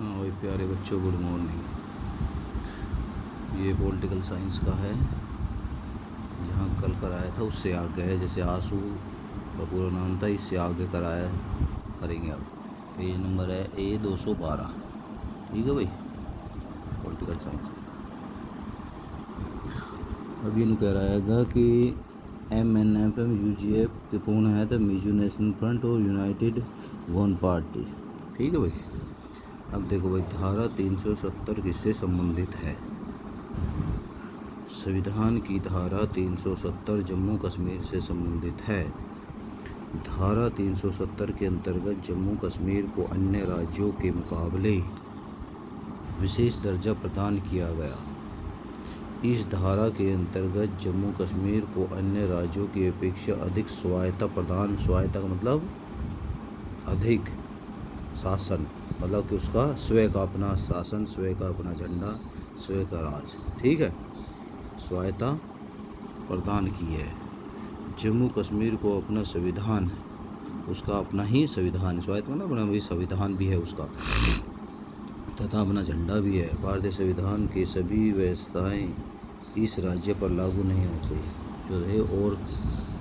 हाँ भाई प्यारे बच्चों, गुड मॉर्निंग। ये पॉलिटिकल साइंस का है, जहाँ कल कराया था उससे आगे है। जैसे आंसू का पूरा नाम था, इससे आगे कराया करेंगे अब। पेज नंबर है A 212। ठीक है भाई, पॉलिटिकल साइंस। अब ये कह रहा है कि MNFM UGF के पूर्ण है तो मिजो नेशनल फ्रंट और यूनाइटेड वन पार्टी। ठीक है भाई। अब देखो भाई, धारा 370 किससे संबंधित है? संविधान की धारा 370 जम्मू कश्मीर से संबंधित है। धारा 370 के अंतर्गत जम्मू कश्मीर को अन्य राज्यों के मुकाबले विशेष दर्जा प्रदान किया गया। इस धारा के अंतर्गत जम्मू कश्मीर को अन्य राज्यों की अपेक्षा अधिक स्वायत्ता का मतलब अधिक शासन, मतलब कि उसका स्वयं का अपना शासन, स्वयं का अपना झंडा, स्वयं का राज। ठीक है, स्वायत्ता प्रदान की है। जम्मू कश्मीर को अपना संविधान, उसका अपना ही संविधान, स्वायत्त मतलब अपना भी संविधान भी है उसका, तथा अपना झंडा भी है। भारतीय संविधान के सभी व्यवस्थाएं इस राज्य पर लागू नहीं होती जो है, और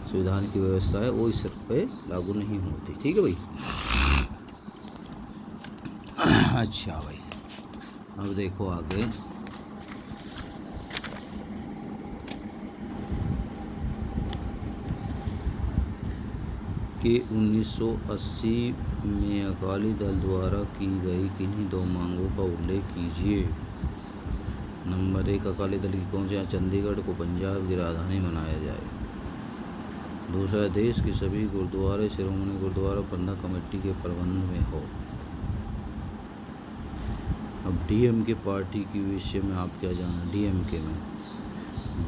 संविधान की व्यवस्था है वो इस पर लागू नहीं होती। ठीक है भाई। अच्छा भाई, अब देखो आगे कि 1980 में अकाली दल द्वारा की गई किन्हीं दो मांगों का उल्लेख कीजिए। नंबर 1, अकाली दल की कौन सी चंडीगढ़ को पंजाब की राजधानी बनाया जाए। दूसरा, देश के सभी गुरुद्वारे शिरोमणि गुरुद्वारा प्रबंधक कमेटी के प्रबंध में हो। अब DMK पार्टी के विषय में आप क्या जाना?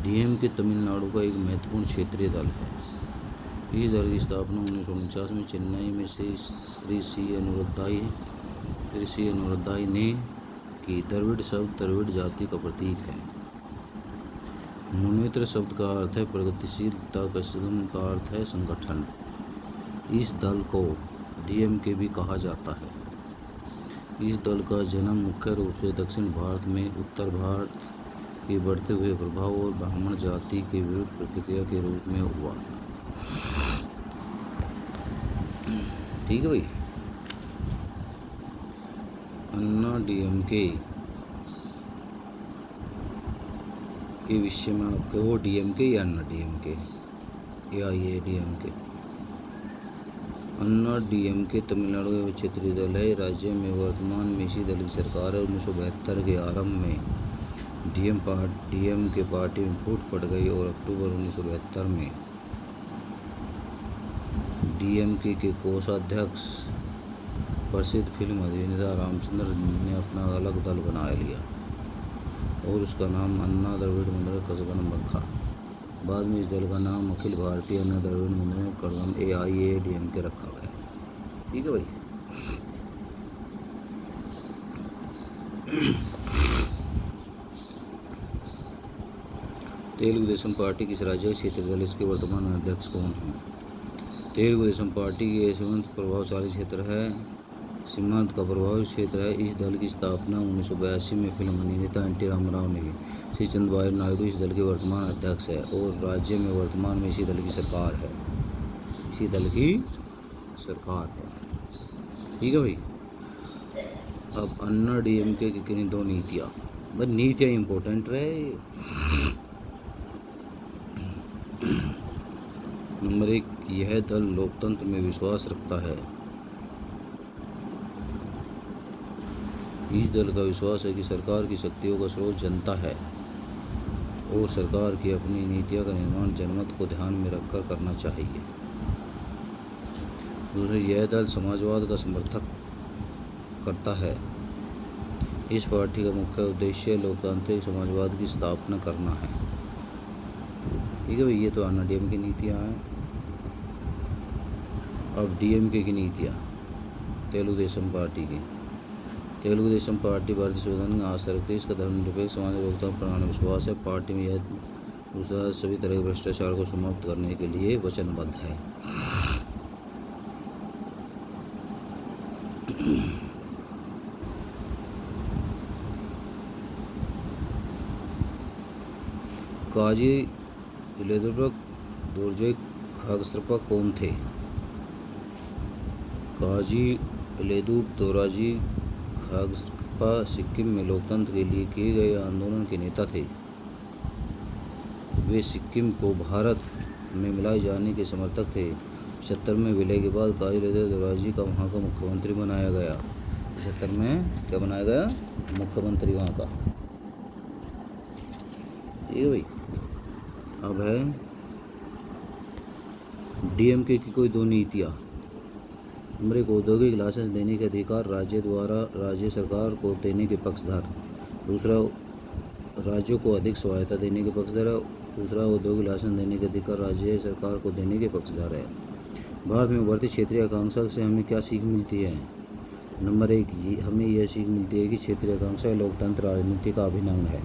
DMK तमिलनाडु का एक महत्वपूर्ण क्षेत्रीय दल है। इस दल की स्थापना 1949 में चेन्नई में श्री सी अनुरुद्धाई ने की। द्रविड़ शब्द द्रविड़ जाति का प्रतीक है। मुनेत्र शब्द का अर्थ है प्रगतिशीलता, कस्म का अर्थ है संगठन। इस दल को DMK भी कहा जाता है। इस दल का जन्म मुख्य रूप से दक्षिण भारत में उत्तर भारत के बढ़ते हुए प्रभाव और ब्राह्मण जाति के विरुद्ध प्रतिक्रिया के रूप में हुआ था। ठीक है भाई। अन्ना DMK के विषय में आपके वो DMK या अन्ना DMK या ये DMK? अन्ना DMK तमिलनाडु का क्षेत्रीय दल है। राज्य में वर्तमान में इसी दल की सरकार है। 1972 के आरंभ में DMK पार्टी में फूट पड़ गई और अक्टूबर 1972 में DMK के कोषाध्यक्ष प्रसिद्ध फिल्म अभिनेता रामचंद्र ने अपना अलग दल बना लिया और उसका नाम अन्ना द्रविड़ मुनेत्र कड़गम रखा। बाद में इस दल का नाम अखिल भारतीय अन्ना द्रविड़ मुनेत्र कड़गम AIADMK रखा गया। ठीक है भाई। तेलुगु देशम पार्टी किस राज्य का क्षेत्रीय दल? इसके वर्तमान अध्यक्ष कौन हैं? तेलुगु देशम पार्टी के सीमांत प्रभावशाली क्षेत्र है, सीमांत का प्रभावी क्षेत्र है। इस दल की स्थापना 1982 में फिल्म अभिनेता NT रामाराव ने की। श्री चंद्रबाबू नायडू इस दल के वर्तमान अध्यक्ष है और राज्य में वर्तमान में इसी दल की सरकार है। इसी दल की सरकार है। ठीक है भाई। अब अन्ना DMK की किन्हीं दो नीतियाँ, बस नीतियाँ इम्पोर्टेंट रहे। नंबर 1, यह दल लोकतंत्र में विश्वास रखता है। इस दल का विश्वास है कि सरकार की शक्तियों का स्रोत जनता है और सरकार की अपनी नीतियों का निर्माण जनमत को ध्यान में रखकर करना चाहिए। दूसरा, यह दल समाजवाद का समर्थन करता है। इस पार्टी का मुख्य उद्देश्य लोकतांत्रिक समाजवाद की स्थापना करना है। ठीक है भाई, ये तो अन्ना DMK की नीतियाँ हैं। अब DMK की नीतियाँ तेलुगु देशम पार्टी की। तेलुगु देशम पार्टी भारतीय संविधान में आस्था रखती है। इसका धर्मनिरपेक्ष समाज लोकतंत्र प्रणाली में विश्वास है। पार्टी में यह दूसरा सभी तरह के भ्रष्टाचार को समाप्त करने के लिए वचनबद्ध है। काजी इलेदुर्ग दोरजे खागस्त्रपा कौन थे? काजी इलेदु दोराजी खागस्त्रपा सिक्किम में लोकतंत्र के लिए किए गए आंदोलन के नेता थे। वे सिक्किम को भारत में मिलाए जाने के समर्थक थे। 75 में विलय के बाद काजी इलेदु दोराजी का वहाँ का मुख्यमंत्री बनाया गया। 75 में क्या बनाया गया? मुख्यमंत्री वहाँ का। ठीक है भाई। अब है डीएमके की कोई दो नीतियाँ। नंबर 1, औद्योगिक लाइसेंस देने के अधिकार राज्य द्वारा राज्य सरकार को देने के पक्षधर। दूसरा, राज्यों को अधिक स्वायत्ता देने के पक्षधर है। दूसरा, औद्योगिक लाइसेंस देने के अधिकार राज्य सरकार को देने के पक्षधर है। भारत में उभरती क्षेत्रीय आकांक्षा से हमें क्या सीख मिलती है? नंबर 1, हमें यह सीख मिलती है कि क्षेत्रीय आकांक्षा लोकतंत्र राजनीति का अभिन्न अंग है।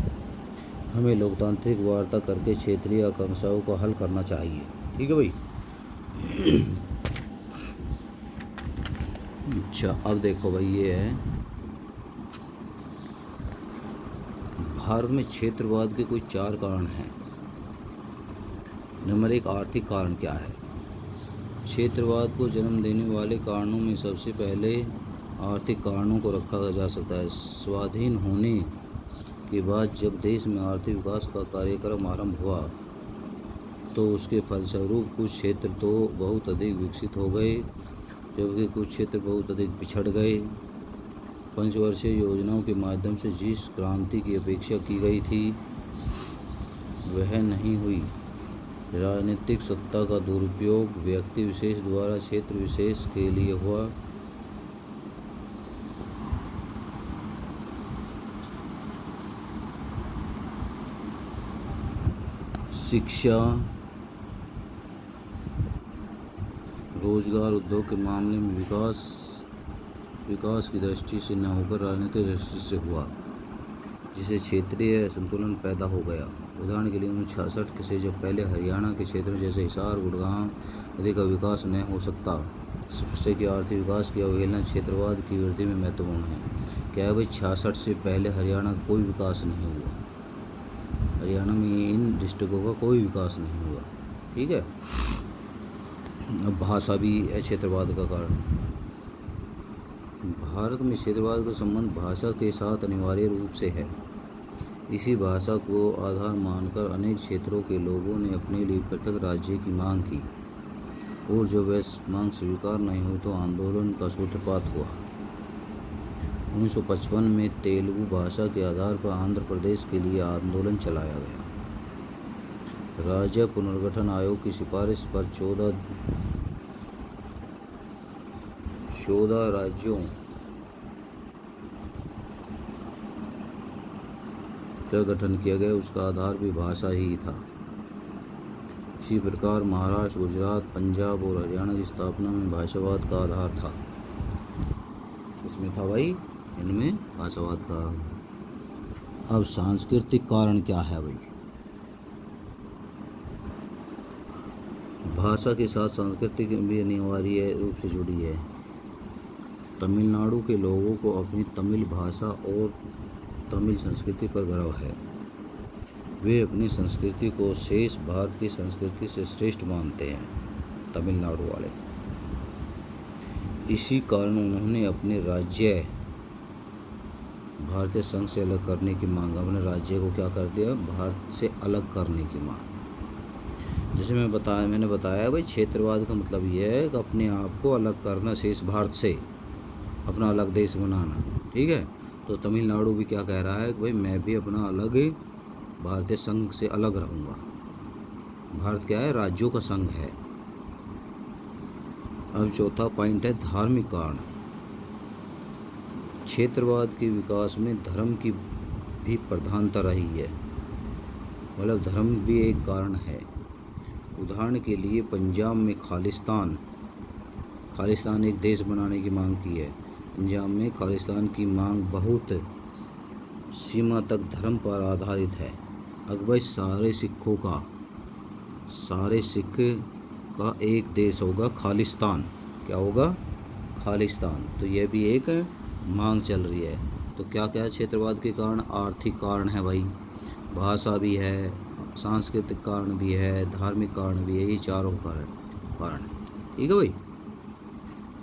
हमें लोकतांत्रिक वार्ता करके क्षेत्रीय आकांक्षाओं को हल करना चाहिए। ठीक है भाई। अच्छा, अब देखो भाई, ये है भारत में क्षेत्रवाद के कोई 4 कारण हैं। नंबर 1, आर्थिक कारण क्या है? क्षेत्रवाद को जन्म देने वाले कारणों में सबसे पहले आर्थिक कारणों को रखा जा सकता है। स्वाधीन होने के बाद जब देश में आर्थिक विकास का कार्यक्रम आरंभ हुआ तो उसके फलस्वरूप कुछ क्षेत्र तो बहुत अधिक विकसित हो गए, जबकि कुछ क्षेत्र बहुत अधिक पिछड़ गए। पंचवर्षीय योजनाओं के माध्यम से जिस क्रांति की अपेक्षा की गई थी वह नहीं हुई। राजनीतिक सत्ता का दुरुपयोग व्यक्ति विशेष द्वारा क्षेत्र विशेष के लिए हुआ। शिक्षा, रोजगार, उद्योग के मामले में विकास की दृष्टि से न होकर राजनीतिक दृष्टि से हुआ, जिससे क्षेत्रीय असंतुलन पैदा हो गया। उदाहरण के लिए 1966 से जब पहले हरियाणा के क्षेत्रों जैसे हिसार, गुड़गांव आदि का विकास न हो सकता, स्पष्ट है कि आर्थिक विकास की अवहेलना क्षेत्रवाद की वृद्धि में महत्वपूर्ण है। क्या है भाई? 66 से पहले हरियाणा का कोई विकास नहीं हुआ। हरियाणा में इन डिस्ट्रिक्टों का कोई विकास नहीं हुआ। ठीक है। अब भाषा भी है क्षेत्रवाद का कारण। भारत में क्षेत्रवाद का संबंध भाषा के साथ अनिवार्य रूप से है। इसी भाषा को आधार मानकर अनेक क्षेत्रों के लोगों ने अपने लिए पृथक राज्य की मांग की, और जब वह मांग स्वीकार नहीं हुई तो आंदोलन का सूत्रपात हुआ। 1955 में तेलुगु भाषा के आधार पर आंध्र प्रदेश के लिए आंदोलन चलाया गया। राज्य पुनर्गठन आयोग की सिफारिश पर 14 राज्यों का गठन किया गया। उसका आधार भी भाषा ही था। इसी प्रकार महाराष्ट्र, गुजरात, पंजाब और हरियाणा की स्थापना में भाषावाद का आधार था। इसमें था भाई, इनमें भाषावाद का। अब सांस्कृतिक कारण क्या है भाई? भाषा के साथ संस्कृति भी अनिवार्य रूप से जुड़ी है। तमिलनाडु के लोगों को अपनी तमिल भाषा और तमिल संस्कृति पर गर्व है। वे अपनी संस्कृति को शेष भारत की संस्कृति से श्रेष्ठ मानते हैं, तमिलनाडु वाले। इसी कारण उन्होंने अपने राज्य भारतीय संघ से अलग करने की मांग, अपने राज्य को क्या कर दिया? भारत से अलग करने की मांग। जैसे मैंने बताया भाई, क्षेत्रवाद का मतलब यह है कि अपने आप को अलग करना, शेष भारत से अपना अलग देश बनाना। ठीक है। तो तमिलनाडु भी क्या कह रहा है कि भाई मैं भी अपना अलग भारतीय संघ से अलग रहूँगा। भारत क्या है? राज्यों का संघ है। अब चौथा पॉइंट है धार्मिक कारण। क्षेत्रवाद के विकास में धर्म की भी प्रधानता रही है, मतलब धर्म भी एक कारण है। उदाहरण के लिए पंजाब में खालिस्तान एक देश बनाने की मांग की है। पंजाब में खालिस्तान की मांग बहुत सीमा तक धर्म पर आधारित है। अगर भाई सारे सिख का एक देश होगा खालिस्तान, क्या होगा? खालिस्तान। तो यह भी एक मांग चल रही है। तो क्या क्या क्षेत्रवाद के कारण? आर्थिक कारण है भाई, भाषा भी है, सांस्कृतिक कारण भी है, धार्मिक कारण भी है, ये चारों कारण ठीक है भाई।